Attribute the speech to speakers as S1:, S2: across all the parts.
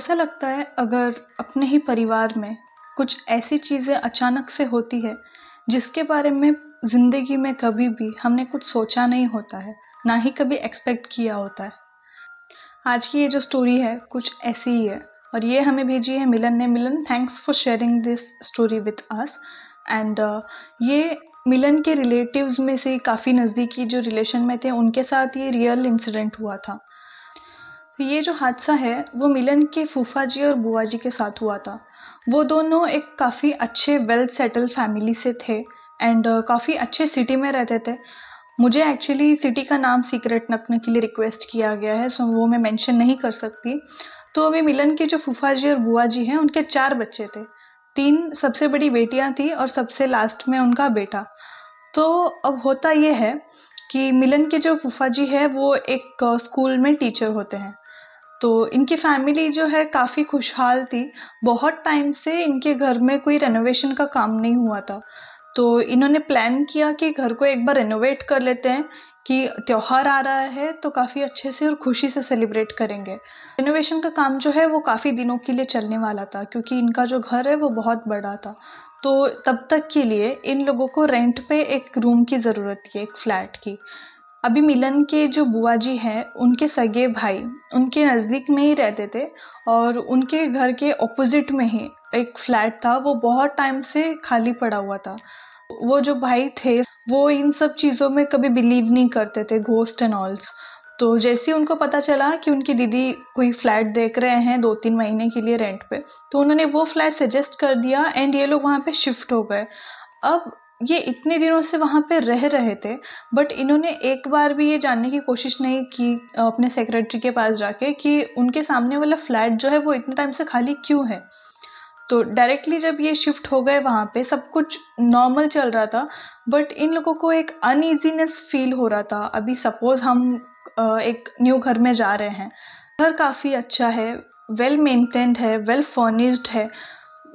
S1: ऐसा लगता है अगर अपने ही परिवार में कुछ ऐसी चीज़ें अचानक से होती है जिसके बारे में ज़िंदगी में कभी भी हमने कुछ सोचा नहीं होता है, ना ही कभी एक्सपेक्ट किया होता है। आज की ये जो स्टोरी है कुछ ऐसी ही है और ये हमें भेजी है मिलन ने। Milan, thanks for sharing this story with us. And ये मिलन के रिलेटिव्स में से काफ़ी नज़दीकी जो रिलेशन में थे उनके साथ ये रियल इंसिडेंट हुआ था। तो ये जो हादसा है वो मिलन के फूफा जी और बुआ जी के साथ हुआ था। वो दोनों एक काफ़ी अच्छे वेल सेटल फैमिली से थे एंड काफ़ी अच्छे सिटी में रहते थे। मुझे एक्चुअली सिटी का नाम सीक्रेट रखने के लिए रिक्वेस्ट किया गया है, सो वो मैं मेंशन नहीं कर सकती। तो अभी मिलन के जो फूफा जी और बुआ जी हैं उनके 4 बच्चे थे। 3 सबसे बड़ी बेटियां थी और सबसे लास्ट में उनका बेटा। तो अब होता ये है कि मिलन के जो फूफा जी है वो एक स्कूल में टीचर होते हैं। तो इनकी फैमिली जो है काफ़ी खुशहाल थी। बहुत टाइम से इनके घर में कोई रेनोवेशन का काम नहीं हुआ था। तो इन्होंने प्लान किया कि घर को एक बार रेनोवेट कर लेते हैं कि त्योहार आ रहा है तो काफ़ी अच्छे से और खुशी से सेलिब्रेट करेंगे। रेनोवेशन का काम जो है वो काफ़ी दिनों के लिए चलने वाला था क्योंकि इनका जो घर है वो बहुत बड़ा था। तो तब तक के लिए इन लोगों को रेंट पे एक रूम की ज़रूरत थी, एक फ्लैट की। अभी मिलन के जो बुआ जी हैं उनके सगे भाई उनके नज़दीक में ही रहते थे और उनके घर के ऑपोजिट में ही एक फ्लैट था, वो बहुत टाइम से खाली पड़ा हुआ था। वो जो भाई थे वो इन सब चीज़ों में कभी बिलीव नहीं करते थे, घोस्ट एंड ऑल्स। तो जैसे ही उनको पता चला कि उनकी दीदी कोई फ्लैट देख रहे हैं 2-3 महीने के लिए रेंट पे, तो उन्होंने वो फ्लैट सजेस्ट कर दिया एंड ये लोग वहाँ पे शिफ्ट हो गए। अब ये इतने दिनों से वहाँ पे रह रहे थे बट इन्होंने एक बार भी ये जानने की कोशिश नहीं की अपने सेक्रेटरी के पास जाके कि उनके सामने वाला फ्लैट जो है वो इतने टाइम से खाली क्यों है। तो डायरेक्टली जब ये शिफ्ट हो गए वहाँ पे सब कुछ नॉर्मल चल रहा था बट इन लोगों को एक अनईजीनेस फील हो रहा था। अभी सपोज हम एक न्यू घर में जा रहे हैं, घर काफ़ी अच्छा है, वेल मेंटेन्ड है, वेल फर्निश्ड है।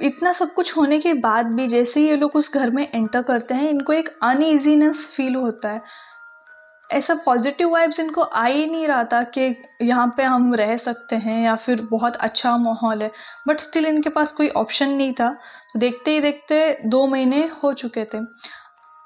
S1: इतना सब कुछ होने के बाद भी जैसे ही ये लोग उस घर में एंटर करते हैं इनको एक अनईजीनेस फील होता है। ऐसा पॉजिटिव वाइब्स इनको आ ही नहीं रहा था कि यहाँ पे हम रह सकते हैं या फिर बहुत अच्छा माहौल है, बट स्टिल इनके पास कोई ऑप्शन नहीं था। तो देखते ही देखते 2 महीने हो चुके थे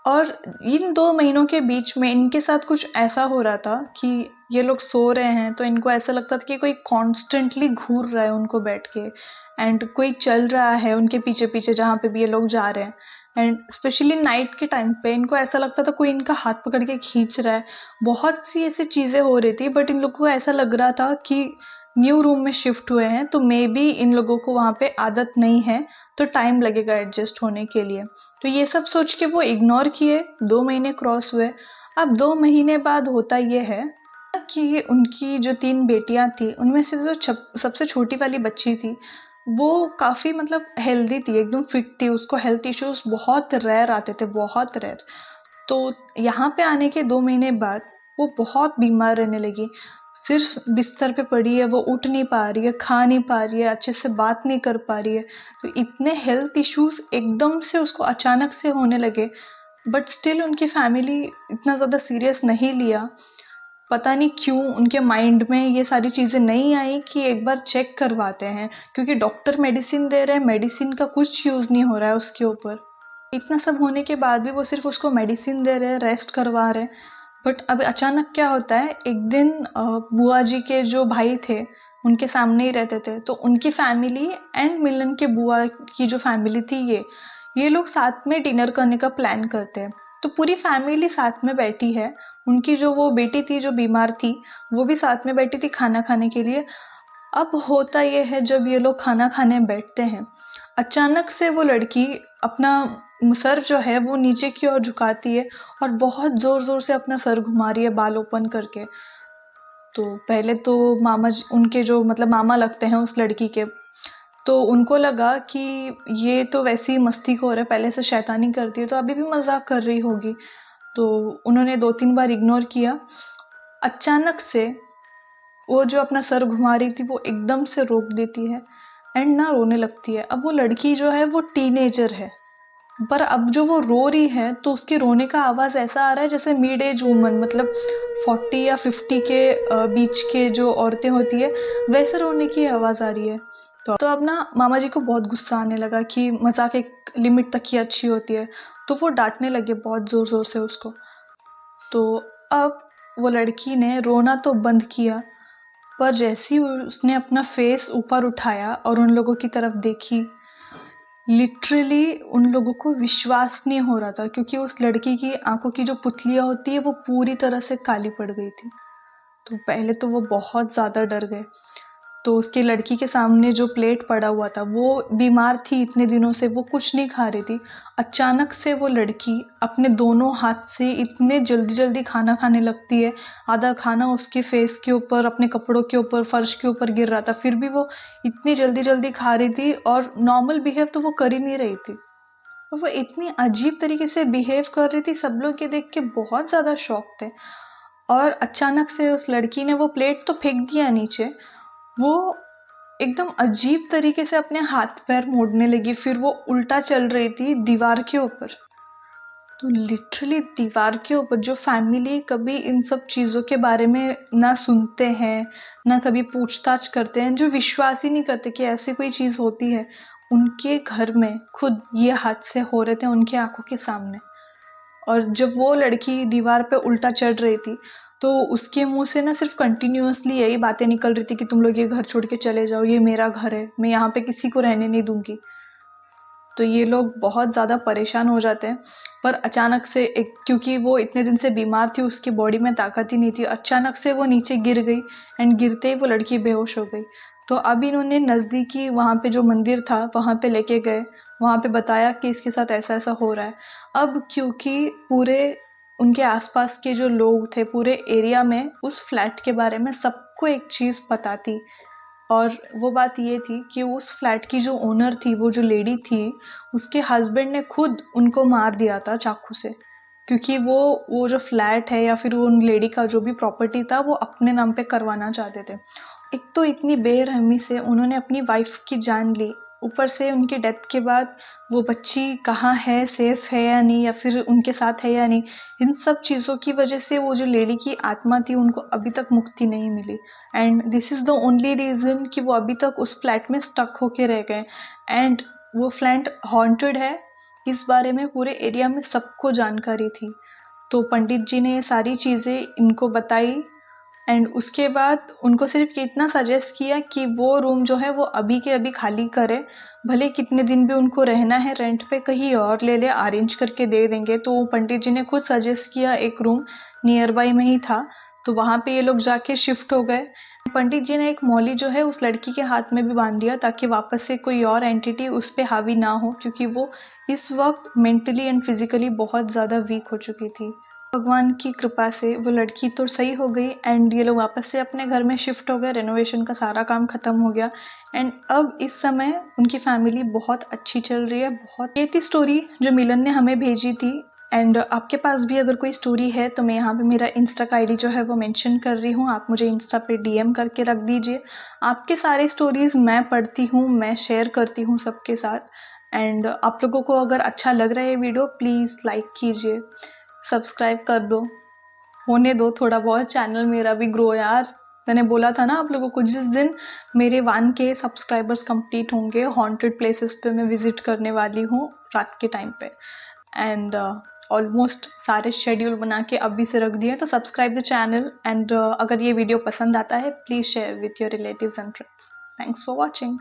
S1: और इन 2 महीनों के बीच में इनके साथ कुछ ऐसा हो रहा था कि ये लोग सो रहे हैं तो इनको ऐसा लगता था कि कोई कॉन्स्टेंटली घूर रहा है उनको बैठ के एंड कोई चल रहा है उनके पीछे पीछे जहाँ पे भी ये लोग जा रहे हैं। एंड स्पेशली नाइट के टाइम पे इनको ऐसा लगता था कोई इनका हाथ पकड़ के खींच रहा है। बहुत सी ऐसी चीज़ें हो रही थी बट इन लोगों को ऐसा लग रहा था कि न्यू रूम में शिफ्ट हुए हैं तो मे बी इन लोगों को वहाँ पे आदत नहीं है, तो टाइम लगेगा एडजस्ट होने के लिए। तो ये सब सोच के वो इग्नोर किए। 2 महीने क्रॉस हुए। अब 2 महीने बाद होता ये है कि उनकी जो 3 बेटियां थी उनमें से जो सबसे छोटी वाली बच्ची थी वो काफ़ी मतलब हेल्दी थी, एकदम फिट थी। उसको हेल्थ इश्यूज बहुत रेयर आते थे, बहुत रेयर। तो यहाँ पे आने के 2 महीने बाद वो बहुत बीमार रहने लगी। सिर्फ बिस्तर पे पड़ी है, वो उठ नहीं पा रही है, खा नहीं पा रही है, अच्छे से बात नहीं कर पा रही है। तो इतने हेल्थ इश्यूज एकदम से उसको अचानक से होने लगे बट स्टिल उनकी फैमिली इतना ज़्यादा सीरियस नहीं लिया। पता नहीं क्यों उनके माइंड में ये सारी चीज़ें नहीं आई कि एक बार चेक करवाते हैं, क्योंकि डॉक्टर मेडिसिन दे रहे हैं, मेडिसिन का कुछ यूज़ नहीं हो रहा है उसके ऊपर। इतना सब होने के बाद भी वो सिर्फ उसको मेडिसिन दे रहे हैं, रेस्ट करवा रहे हैं। बट अब अचानक क्या होता है, एक दिन बुआ जी के जो भाई थे उनके सामने ही रहते थे तो उनकी फैमिली एंड मिलन के बुआ की जो फैमिली थी ये लोग साथ में डिनर करने का प्लान करते हैं। तो पूरी फैमिली साथ में बैठी है। उनकी जो वो बेटी थी जो बीमार थी वो भी साथ में बैठी थी खाना खाने के लिए। अब होता ये है जब ये लोग खाना खाने बैठते हैं अचानक से वो लड़की अपना सर जो है वो नीचे की ओर झुकाती है और बहुत जोर जोर से अपना सर घुमा रही है बाल ओपन करके। तो पहले तो उनके जो मतलब मामा लगते हैं उस लड़की के, तो उनको लगा कि ये तो वैसे ही मस्तीखोर है, पहले से शैतानी करती है तो अभी भी मजाक कर रही होगी। तो उन्होंने 2-3 बार इग्नोर किया। अचानक से वो जो अपना सर घुमा रही थी वो एकदम से रोक देती है एंड ना रोने लगती है। अब वो लड़की जो है वो टीनेजर है पर अब जो वो रो रही है तो उसके रोने का आवाज़ ऐसा आ रहा है जैसे मिड एज वुमन, मतलब 40 या 50 के बीच के जो औरतें होती है वैसे रोने की आवाज़ आ रही है। तो अब ना मामा जी को बहुत गुस्सा आने लगा कि मजाक एक लिमिट तक ही अच्छी होती है, तो वो डांटने लगे बहुत ज़ोर ज़ोर से उसको। तो अब वो लड़की ने रोना तो बंद किया, पर जैसे ही उसने अपना फेस ऊपर उठाया और उन लोगों की तरफ देखी, लिटरली उन लोगों को विश्वास नहीं हो रहा था, क्योंकि उस लड़की की आंखों की जो पुतलियां होती है वो पूरी तरह से काली पड़ गई थी। तो पहले तो वो बहुत ज़्यादा डर गए। तो उसकी लड़की के सामने जो प्लेट पड़ा हुआ था, वो बीमार थी इतने दिनों से, वो कुछ नहीं खा रही थी। अचानक से वो लड़की अपने दोनों हाथ से इतने जल्दी जल्दी खाना खाने लगती है। आधा खाना उसके फेस के ऊपर, अपने कपड़ों के ऊपर, फर्श के ऊपर गिर रहा था, फिर भी वो इतनी जल्दी जल्दी खा रही थी और नॉर्मल बिहेव तो वो कर ही नहीं रही थी। और वो इतनी अजीब तरीके से बिहेव कर रही थी, सब लोग ये देख के बहुत ज़्यादा शॉक थे। और अचानक से उस लड़की ने वो प्लेट तो फेंक दिया नीचे, वो एकदम अजीब तरीके से अपने हाथ पैर मोड़ने लगी, फिर वो उल्टा चल रही थी दीवार के ऊपर। तो लिटरली दीवार के ऊपर, जो फैमिली कभी इन सब चीज़ों के बारे में ना सुनते हैं, ना कभी पूछताछ करते हैं, जो विश्वास ही नहीं करते कि ऐसी कोई चीज़ होती है, उनके घर में खुद ये हादसे हो रहे थे उनके आंखों के सामने। और जब वो लड़की दीवार पे उल्टा चढ़ रही थी, तो उसके मुंह से ना सिर्फ कंटिन्यूअसली यही बातें निकल रही थी कि तुम लोग ये घर छोड़ के चले जाओ, ये मेरा घर है, मैं यहाँ पे किसी को रहने नहीं दूंगी। तो ये लोग बहुत ज़्यादा परेशान हो जाते हैं। पर अचानक से एक, क्योंकि वो इतने दिन से बीमार थी, उसकी बॉडी में ताकत ही नहीं थी, अचानक से वो नीचे गिर गई एंड गिरते ही वो लड़की बेहोश हो गई। तो अब इन्होंने नज़दीकी वहाँ पे जो मंदिर था वहाँ पे लेके गए, वहाँ पे बताया कि इसके साथ ऐसा ऐसा हो रहा है। अब क्योंकि पूरे उनके आसपास के जो लोग थे पूरे एरिया में, उस फ्लैट के बारे में सबको एक चीज़ पता थी। और वो बात ये थी कि उस फ्लैट की जो ओनर थी, वो जो लेडी थी, उसके हस्बैंड ने खुद उनको मार दिया था चाकू से, क्योंकि वो जो फ्लैट है या फिर वो उन लेडी का जो भी प्रॉपर्टी था वो अपने नाम पे करवाना चाहते थे। एक तो इतनी बेरहमी से उन्होंने अपनी वाइफ की जान ली, ऊपर से उनकी डेथ के बाद वो बच्ची कहाँ है, सेफ है या नहीं, या फिर उनके साथ है या नहीं, इन सब चीज़ों की वजह से वो जो लेडी की आत्मा थी उनको अभी तक मुक्ति नहीं मिली। And this is the only reason कि वो अभी तक उस फ्लैट में स्टक होके रह गए। एंड वो फ्लैट हॉन्टेड है, इस बारे में पूरे एरिया में सबको जानकारी थी। तो पंडित जी ने ये सारी चीज़ें इनको बताई एंड उसके बाद उनको सिर्फ इतना सजेस्ट किया कि वो रूम जो है वो अभी के अभी खाली करे, भले कितने दिन भी उनको रहना है रेंट पे कहीं और ले ले, अरेंज करके दे देंगे। तो पंडित जी ने खुद सजेस्ट किया, एक रूम नियर बाई में ही था, तो वहाँ पे ये लोग जाके शिफ्ट हो गए। पंडित जी ने एक मौली जो है उस लड़की के हाथ में भी बांध दिया, ताकि वापस से कोई और एंटिटी उस पर हावी ना हो, क्योंकि वो इस वक्त मेंटली एंड फिजिकली बहुत ज़्यादा वीक हो चुकी थी। भगवान की कृपा से वो लड़की तो सही हो गई एंड ये लोग वापस से अपने घर में शिफ्ट हो गए, रेनोवेशन का सारा काम खत्म हो गया एंड अब इस समय उनकी फैमिली बहुत अच्छी चल रही है। बहुत, ये थी स्टोरी जो मिलन ने हमें भेजी थी। एंड आपके पास भी अगर कोई स्टोरी है तो मैं यहाँ पे मेरा इंस्टा का आईडी जो है वो मेंशन कर रही हूँ, आप मुझे इंस्टा पे डीएम करके रख दीजिए। आपके सारे स्टोरीज़ मैं पढ़ती हूँ, मैं शेयर करती हूँ सबके साथ। एंड आप लोगों को अगर अच्छा लग रहा है ये वीडियो, प्लीज़ लाइक कीजिए, सब्सक्राइब कर दो, होने दो थोड़ा बहुत चैनल मेरा भी ग्रो यार। मैंने बोला था ना आप लोगों को, जिस दिन मेरे 1K सब्सक्राइबर्स कंप्लीट होंगे, हॉन्टेड प्लेसेस पे मैं विजिट करने वाली हूँ रात के टाइम पे। एंड ऑलमोस्ट सारे शेड्यूल बना के अभी से रख दिए, तो सब्सक्राइब द चैनल एंड अगर ये वीडियो पसंद आता है please share with your relatives and friends. Thanks for watching.